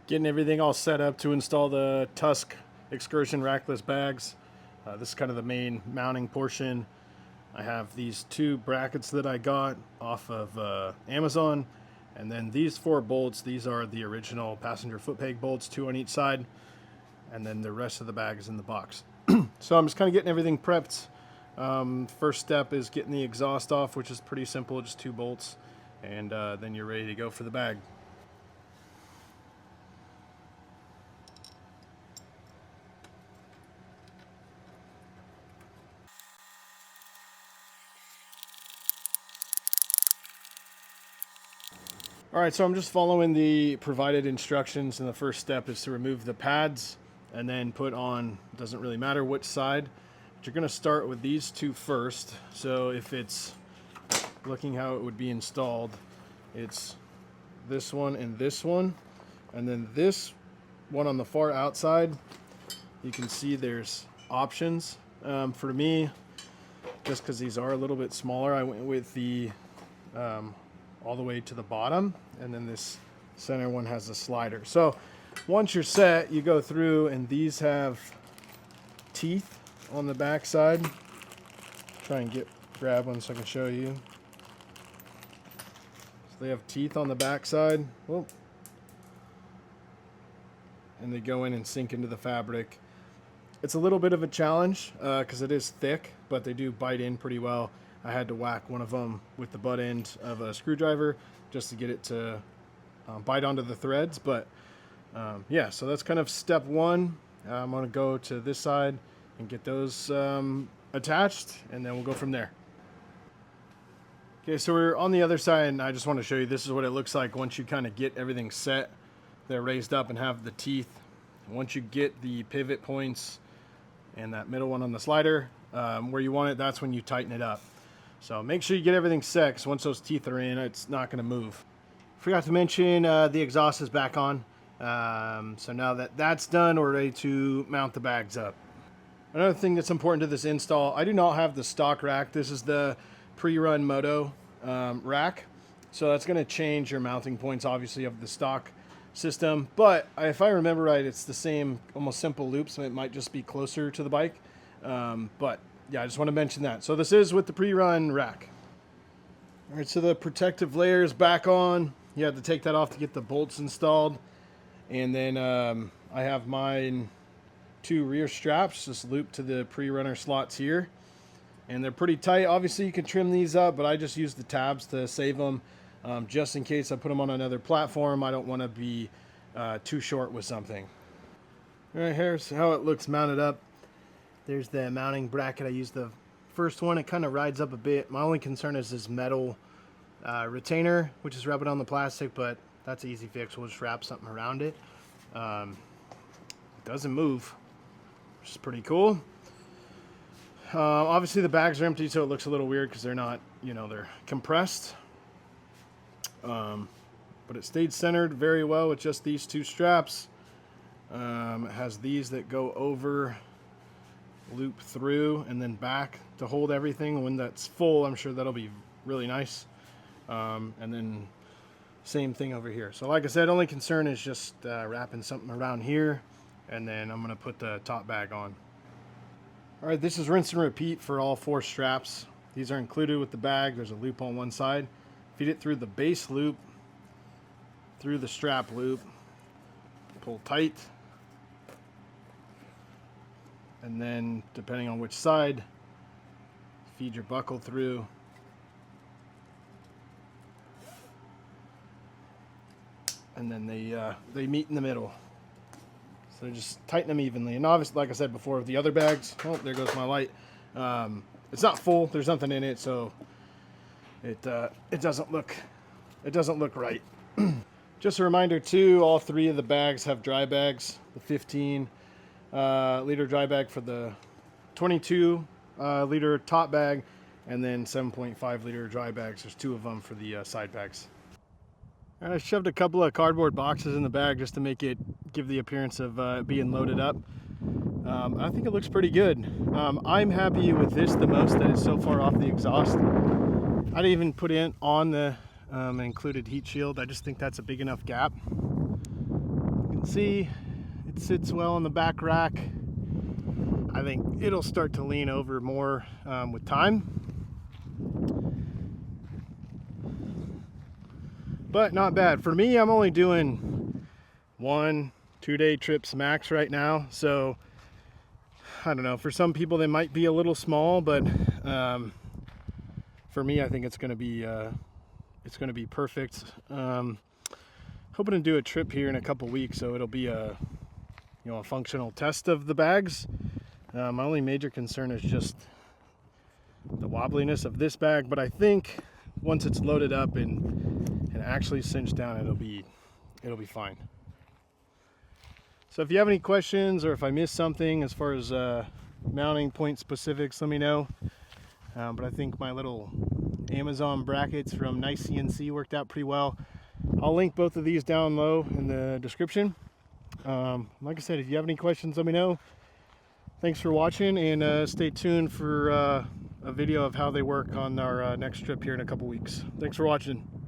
Getting everything all set up to install the Tusk Excursion Rackless bags. This is kind of the main mounting portion. I have these two brackets that I got off of Amazon, and then these 4 bolts. These are the original passenger foot peg bolts, 2 on each side, and then the rest of the bag is in the box. So I'm just kind of getting everything prepped. First step is getting the exhaust off, which is pretty simple, just 2 bolts, and then you're ready to go for the bag. Alright, so I'm just following the provided instructions, and the first step is to remove the pads and then put on, doesn't really matter which side, but you're going to start with these 2 first. So if it's looking how it would be installed, it's this one and then this one on the far outside. You can see there's options. For me, just because these are a little bit smaller, I went with the all the way to the bottom, and then this center one has a slider. So once you're set, you go through, and these have teeth on the back side. Try and grab one so I can show you. So they have teeth on the back side. Whoop. And they go in and sink into the fabric. It's a little bit of a challenge because it is thick, but they do bite in pretty well. I had to whack one of them with the butt end of a screwdriver just to get it to bite onto the threads. But yeah, so that's kind of step 1. I'm going to go to this side and get those attached, and then we'll go from there. Okay, so we're on the other side, and I just want to show you this is what it looks like once you kind of get everything set. They're raised up and have the teeth. Once you get the pivot points and that middle one on the slider where you want it, that's when you tighten it up. So make sure you get everything set, because once those teeth are in, it's not going to move. Forgot to mention the exhaust is back on. So now that that's done, we're ready to mount the bags up. Another thing that's important to this install, I do not have the stock rack. This is the pre-run moto rack. So that's going to change your mounting points, obviously, of the stock system. But if I remember right, it's the same, almost simple loop, so it might just be closer to the bike. But yeah, I just want to mention that. So this is with the pre-run rack. All right, so the protective layer is back on. You have to take that off to get the bolts installed. And then I have mine 2 rear straps just looped to the pre-runner slots here. And they're pretty tight. Obviously, you can trim these up, but I just use the tabs to save them. Just in case I put them on another platform, I don't want to be too short with something. All right, here's how it looks mounted up. There's the mounting bracket. I used the first one. It kind of rides up a bit. My only concern is this metal retainer, which is rubbing on the plastic, but that's an easy fix. We'll just wrap something around it. It doesn't move, which is pretty cool. Obviously the bags are empty, so it looks a little weird because they're not, they're compressed. But it stayed centered very well with just these 2 straps. It has these that go over, loop through, and then back to hold everything. When that's full, I'm sure that'll be really nice. And then same thing over here. So like I said, only concern is just wrapping something around here, and then I'm going to put the top bag on. All right, this is rinse and repeat for all 4 straps. These are included with the bag. There's a loop on one side. Feed it through the base loop, through the strap loop, pull tight, and then depending on which side, feed your buckle through. And then they meet in the middle. So just tighten them evenly. And obviously, like I said before, with the other bags, oh, there goes my light. It's not full. There's nothing in it, so it doesn't look right. Just a reminder too, all 3 of the bags have dry bags. The 15 liter dry bag for the 22 liter top bag, and then 7.5 liter dry bags. There's 2 of them for the side bags. I shoved a couple of cardboard boxes in the bag just to give the appearance of being loaded up. I think it looks pretty good. I'm happy with this the most, that it's so far off the exhaust. I didn't even put in on the included heat shield. I just think that's a big enough gap. You can See, it sits well in the back rack. I think it'll start to lean over more with time. But not bad. For me, I'm only doing 1-2 day trips max right now. So I don't know, for some people they might be a little small, but for me, I think it's gonna be perfect. Hoping to do a trip here in a couple weeks, so it'll be a functional test of the bags. My only major concern is just the wobbliness of this bag, but I think once it's loaded up and actually cinched down, it'll be fine. So if you have any questions or if I missed something as far as mounting point specifics, let me know. But I think my little Amazon brackets from NiceCNC worked out pretty well. I'll link both of these down low in the description. Like I said, if you have any questions, let me know. Thanks for watching, and stay tuned for a video of how they work on our next trip here in a couple weeks. Thanks for watching.